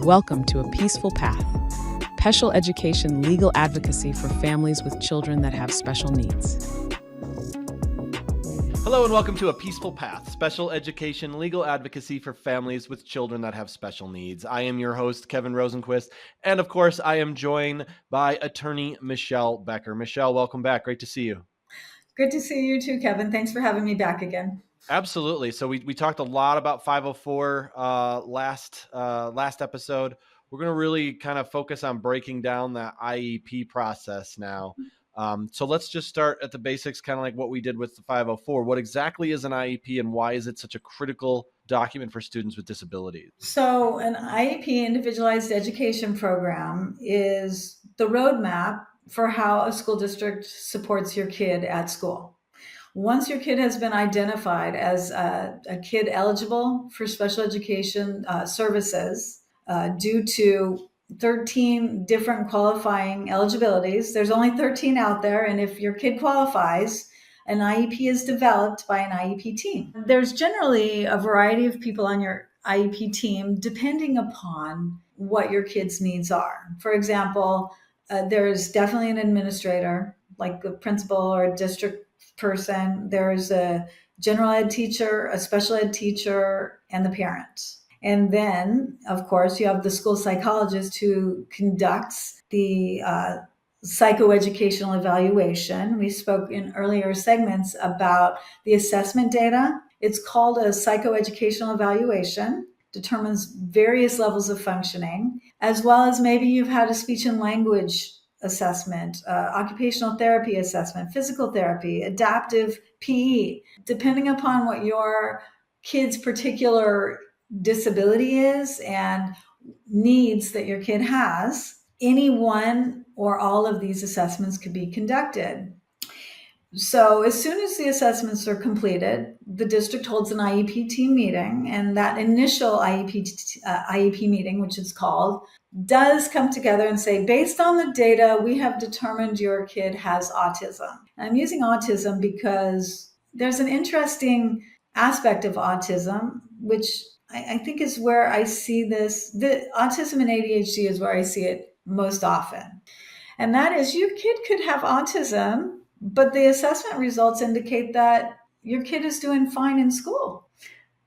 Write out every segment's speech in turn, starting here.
Welcome to A Peaceful Path, special education legal advocacy for families with children that have special needs. Hello and welcome to A Peaceful Path, special education legal advocacy for families with children that have special needs. I am your host, Kevin Rosenquist, and of course, I am joined by attorney Michelle Becker. Michelle, welcome back. Great to see you. Good to see you too, Kevin. Thanks for having me back again. Absolutely. So we talked a lot about 504 last episode. We're going to really kind of focus on breaking down that IEP process now. So let's just start at the basics, kind of like what we did with the 504. What exactly is an IEP and why is it such a critical document for students with disabilities? So an IEP, Individualized Education Program, is the roadmap for how a school district supports your kid at school. Once your kid has been identified as a kid eligible for special education services due to 13 different qualifying eligibilities, there's only 13 out there, and if your kid qualifies, an IEP is developed by an IEP team. There's generally a variety of people on your IEP team depending upon what your kid's needs are. For example, there's definitely an administrator, like a principal or a district person. There's a general ed teacher, a special ed teacher, and the parent. And then, of course, you have the school psychologist who conducts the psychoeducational evaluation. We spoke in earlier segments about the assessment data. It's called a psychoeducational evaluation, determines various levels of functioning, as well as maybe you've had a speech and language assessment, occupational therapy assessment, physical therapy, adaptive PE. Depending upon what your kid's particular disability is and needs that your kid has, any one or all of these assessments could be conducted. So as soon as the assessments are completed, the district holds an IEP team meeting, and that initial IEP meeting, which it's called, does come together and say, based on the data, we have determined your kid has autism. And I'm using autism because there's an interesting aspect of autism, which I think is where I see this. The autism and ADHD is where I see it most often. And that is, your kid could have autism, but the assessment results indicate that your kid is doing fine in school,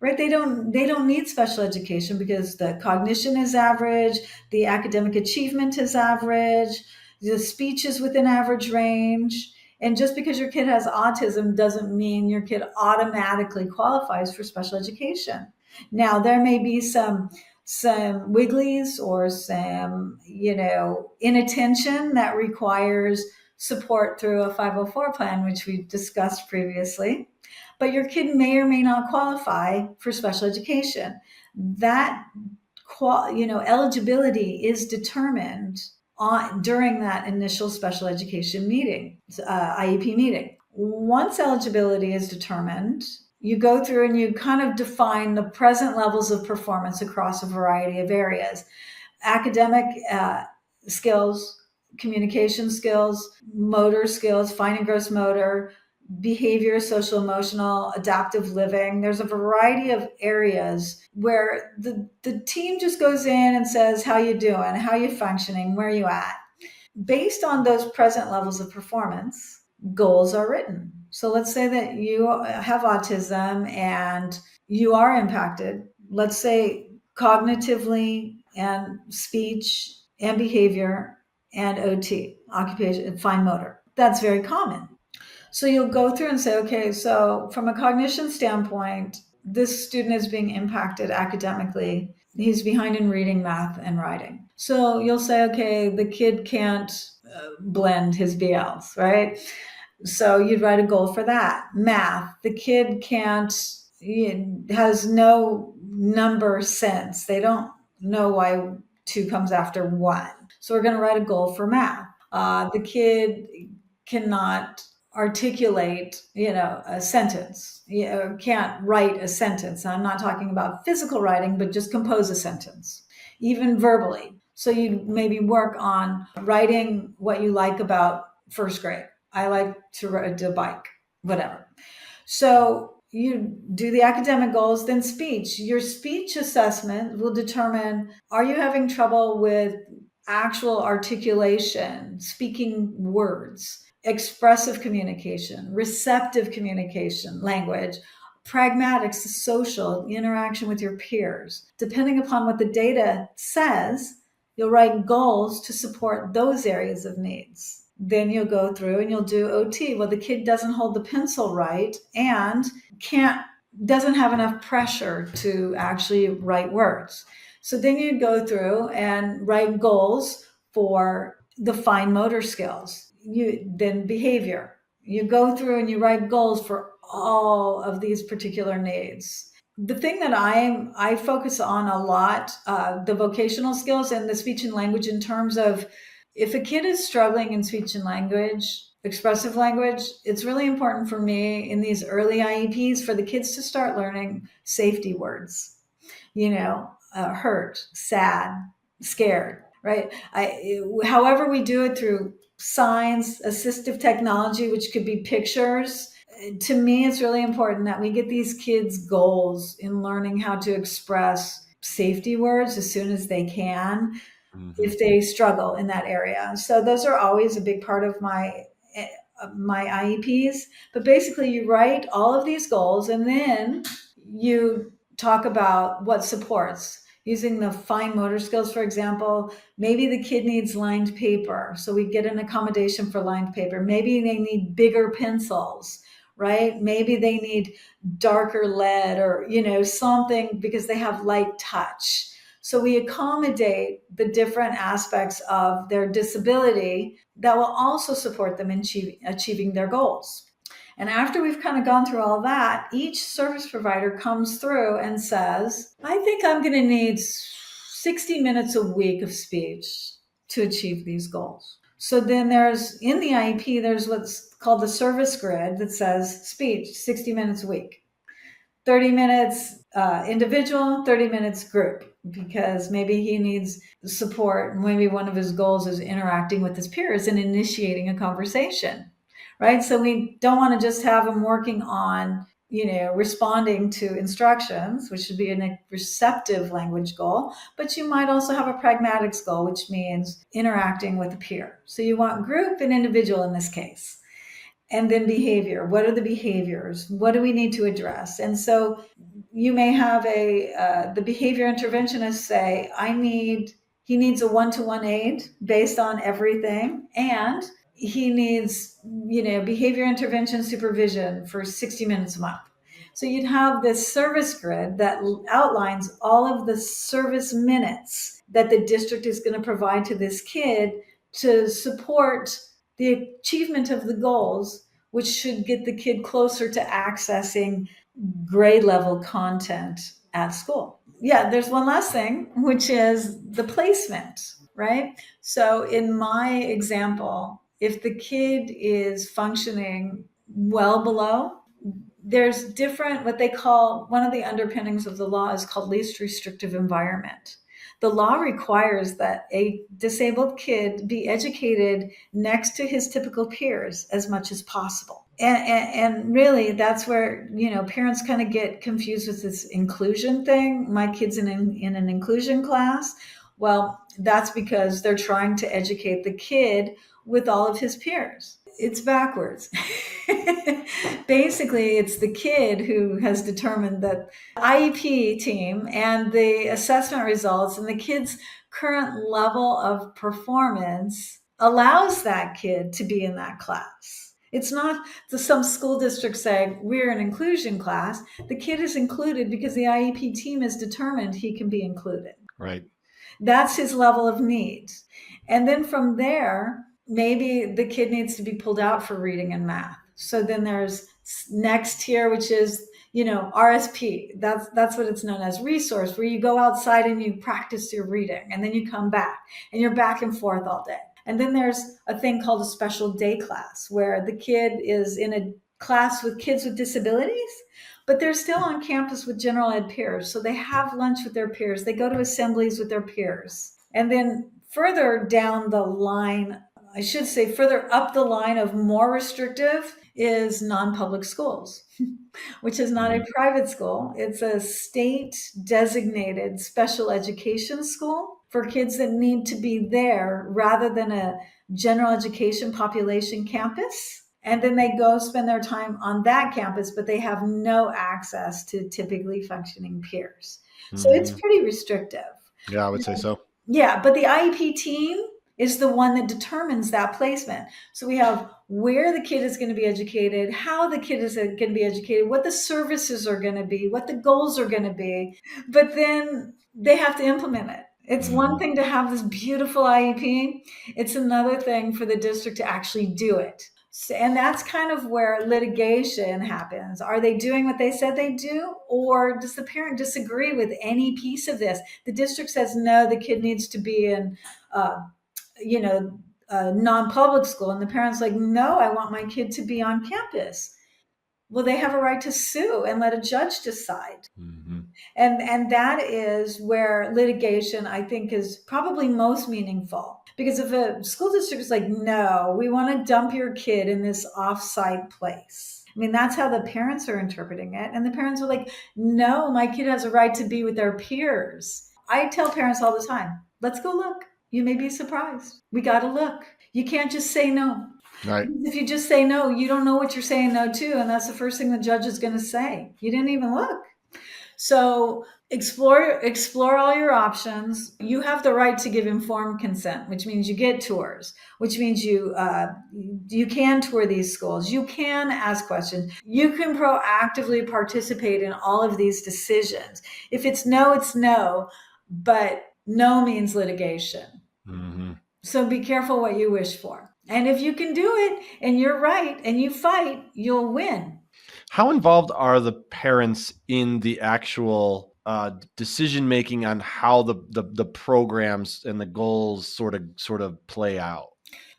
right? They don't need special education because the cognition is average, the academic achievement is average, the speech is within average range. And just because your kid has autism doesn't mean your kid automatically qualifies for special education. Now, there may be some wigglies or some, inattention that requires support through a 504 plan, which we discussed previously. But your kid may or may not qualify for special education. That eligibility is determined during that initial special education meeting, IEP meeting. Once eligibility is determined, you go through and you kind of define the present levels of performance across a variety of areas. Academic skills, communication skills, motor skills, fine and gross motor, behavior, social, emotional, adaptive living. There's a variety of areas where the team just goes in and says, how you doing? How you functioning? Where are you at? Based on those present levels of performance, goals are written. So let's say that you have autism and you are impacted, let's say cognitively and speech and behavior and OT, occupation and fine motor. That's very common. So you'll go through and say, okay, so from a cognition standpoint, this student is being impacted academically. He's behind in reading, math, and writing. So you'll say, okay, the kid can't blend his BLs, right? So you'd write a goal for that. Math, the kid has no number sense. They don't know why 2 comes after 1. So we're going to write a goal for math. The kid cannot articulate, a sentence, can't write a sentence. I'm not talking about physical writing, but just compose a sentence, even verbally. So you maybe work on writing what you like about first grade. I like to ride a bike, whatever. So you do the academic goals, then speech. Your speech assessment will determine, are you having trouble with actual articulation, speaking words, expressive communication, receptive communication, language, pragmatics, social, interaction with your peers. Depending upon what the data says, you'll write goals to support those areas of needs. Then you'll go through and you'll do OT. Well, the kid doesn't hold the pencil right and doesn't have enough pressure to actually write words. So then you go through and write goals for the fine motor skills. Then behavior. You go through and you write goals for all of these particular needs. The thing that I focus on a lot, the vocational skills and the speech and language, in terms of, if a kid is struggling in speech and language, expressive language, it's really important for me in these early IEPs for the kids to start learning safety words, hurt, sad, scared, right? However we do it, through signs, assistive technology, which could be pictures. To me, it's really important that we get these kids goals in learning how to express safety words as soon as they can, if they struggle in that area. So those are always a big part of my IEPs. But basically, you write all of these goals and then you talk about what supports. Using the fine motor skills, for example, maybe the kid needs lined paper, so we get an accommodation for lined paper. Maybe they need bigger pencils, right? Maybe they need darker lead, or something, because they have light touch. So we accommodate the different aspects of their disability that will also support them in achieving their goals. And after we've kind of gone through all that, each service provider comes through and says, I think I'm going to need 60 minutes a week of speech to achieve these goals. So then in the IEP, there's what's called the service grid that says speech, 60 minutes a week. 30 minutes individual, 30 minutes group, because maybe he needs support. Maybe one of his goals is interacting with his peers and initiating a conversation, right? So we don't want to just have him working on, responding to instructions, which should be a receptive language goal, but you might also have a pragmatics goal, which means interacting with a peer. So you want group and individual in this case. And then behavior. What are the behaviors? What do we need to address? And so you may have the behavior interventionist say, he needs a one-to-one aid based on everything. And he needs, behavior intervention supervision for 60 minutes a month. So you'd have this service grid that outlines all of the service minutes that the district is going to provide to this kid to support the achievement of the goals, which should get the kid closer to accessing grade level content at school. Yeah, there's one last thing, which is the placement, right? So in my example, if the kid is functioning well below, there's different, what they call, one of the underpinnings of the law is called least restrictive environment. The law requires that a disabled kid be educated next to his typical peers as much as possible. And really, that's where, parents kind of get confused with this inclusion thing. My kid's in an inclusion class. Well, that's because they're trying to educate the kid with all of his peers. It's backwards. Basically, it's the kid who has determined that IEP team and the assessment results and the kid's current level of performance allows that kid to be in that class. It's not some school district saying, we're an inclusion class. The kid is included because the IEP team has determined he can be included. Right. That's his level of need. And then from there, maybe the kid needs to be pulled out for reading and math. So then there's next tier, which is, RSP. That's what it's known as, resource, where you go outside and you practice your reading and then you come back and you're back and forth all day. And then there's a thing called a special day class, where the kid is in a class with kids with disabilities, but they're still on campus with general ed peers. So they have lunch with their peers. They go to assemblies with their peers. And then further down the line, further up the line of more restrictive, is non-public schools, which is not a private school. It's a state designated special education school for kids that need to be there rather than a general education population campus. And then they go spend their time on that campus, but they have no access to typically functioning peers. So it's pretty restrictive. Yeah, I would say so. Yeah, but the IEP team is the one that determines that placement. So we have where the kid is going to be educated, how the kid is going to be educated, what the services are going to be, what the goals are going to be, but then they have to implement it. It's one thing to have this beautiful IEP. It's another thing for the district to actually do it. And that's kind of where litigation happens. Are they doing what they said they do? Or does the parent disagree with any piece of this? The district says, no, the kid needs to be in, non-public school. And the parent's like, no, I want my kid to be on campus. Well, they have a right to sue and let a judge decide. And that is where litigation, I think, is probably most meaningful. Because if a school district is like, no, we want to dump your kid in this offsite place. I mean, that's how the parents are interpreting it. And the parents are like, no, my kid has a right to be with their peers. I tell parents all the time, let's go look. You may be surprised. We got to look. You can't just say no. Right. If you just say no, you don't know what you're saying no to. And that's the first thing the judge is going to say. You didn't even look. So explore all your options. You have the right to give informed consent, which means you get tours, which means you can tour these schools. You can ask questions. You can proactively participate in all of these decisions. If it's no, it's no, but no means litigation. So be careful what you wish for. And if you can do it and you're right and you fight, you'll win. How involved are the parents in the actual decision making on how the programs and the goals sort of play out?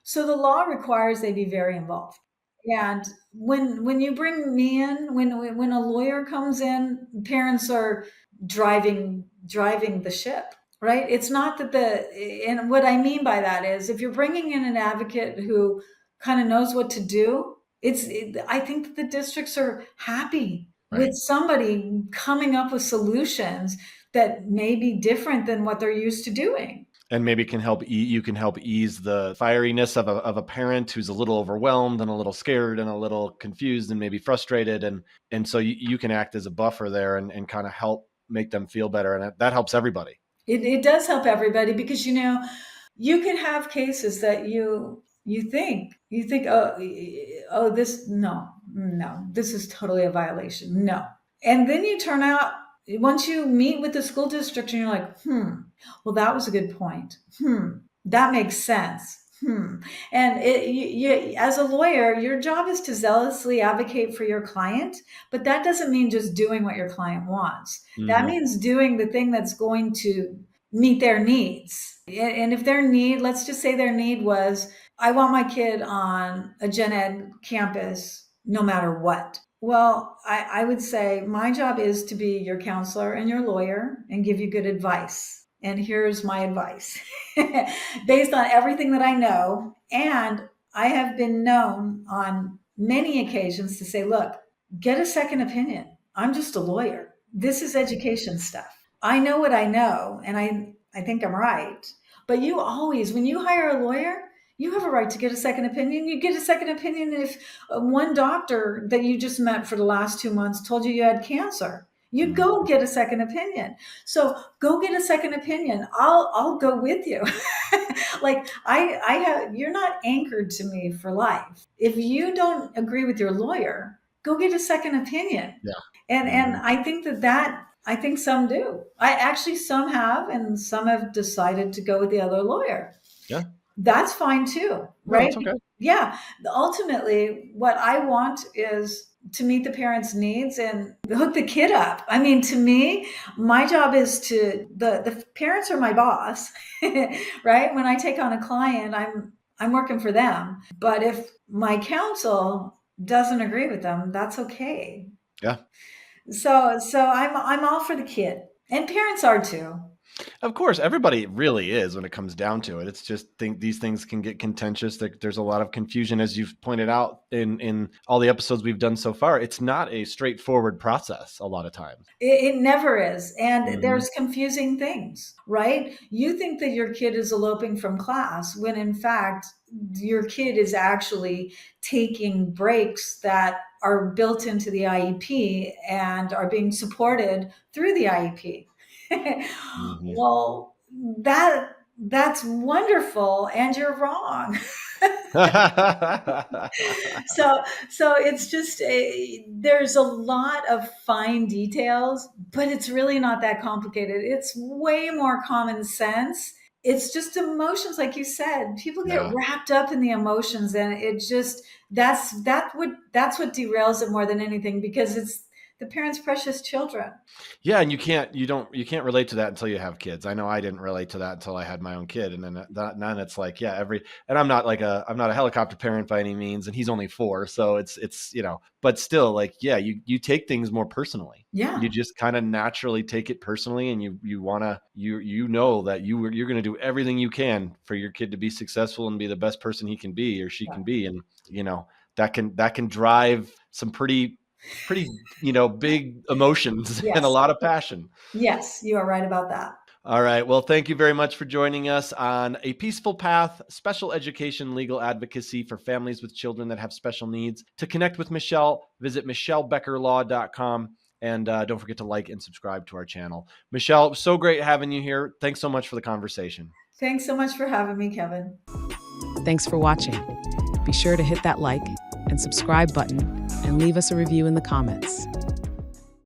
So the law requires they be very involved. And when you bring me in, when a lawyer comes in, parents are driving the ship, right? It's not that and what I mean by that is if you're bringing in an advocate who kind of knows what to do, I think that the districts are happy with somebody coming up with solutions that may be different than what they're used to doing. And maybe you can help ease the fieriness of a parent who's a little overwhelmed and a little scared and a little confused and maybe frustrated. And so you can act as a buffer there and kind of help make them feel better. And that helps everybody. It does help everybody because, you can have cases that you think, this is totally a violation. No. And then you turn out, once you meet with the school district and you're like, well, that was a good point. That makes sense. And as a lawyer, your job is to zealously advocate for your client, but that doesn't mean just doing what your client wants. That means doing the thing that's going to meet their needs. And if their need, let's just say their need was, I want my kid on a gen ed campus no matter what. Well, I would say my job is to be your counselor and your lawyer and give you good advice. And here's my advice based on everything that I know. And I have been known on many occasions to say, look, get a second opinion. I'm just a lawyer. This is education stuff. I know what I know, and I think I'm right. But you always, when you hire a lawyer, you have a right to get a second opinion. You get a second opinion if one doctor that you just met for the last 2 months told you had cancer. You go get a second opinion. So go get a second opinion. I'll go with you. Like you're not anchored to me for life. If you don't agree with your lawyer, go get a second opinion. Yeah. And I think I think some do. Some have, and some have decided to go with the other lawyer. Yeah. That's fine too, right? No, it's okay. Yeah. Ultimately, what I want is to meet the parents' needs and hook the kid up. I mean, to me, my job is the parents are my boss, right? When I take on a client, I'm working for them. But if my counsel doesn't agree with them, that's okay. Yeah. So I'm all for the kid, and parents are too. Of course, everybody really is when it comes down to it. It's just these things can get contentious. There's a lot of confusion, as you've pointed out in all the episodes we've done so far. It's not a straightforward process a lot of times. It never is. And Mhm. there's confusing things, right? You think that your kid is eloping from class when in fact, your kid is actually taking breaks that are built into the IEP and are being supported through the IEP. Mhm. Well, that's wonderful, and you're wrong. So it's just there's a lot of fine details, but it's really not that complicated. It's way more common sense. It's just emotions, like you said. People get Yeah. wrapped up in the emotions, and it just that's what derails it more than anything, because it's the parents' precious children. Yeah, and you can't relate to that until you have kids. I know I didn't relate to that until I had my own kid, and then it's like, yeah, and I'm not a helicopter parent by any means, and he's only 4, so it's but still, like, yeah, you take things more personally. Yeah. You just kind of naturally take it personally, and you wanna you know that you're going to do everything you can for your kid to be successful and be the best person he can be or she can be, and that can drive some pretty big emotions and a Yes. lot of passion. Yes, you are right about that. All right. Well, thank you very much for joining us on A Peaceful Path, Special Education Legal Advocacy for Families with Children that have Special Needs. To connect with Michelle, visit michellebeckerlaw.com. And don't forget to like and subscribe to our channel. Michelle, so great having you here. Thanks so much for the conversation. Thanks so much for having me, Kevin. Thanks for watching. Be sure to hit that like and subscribe button and leave us a review in the comments.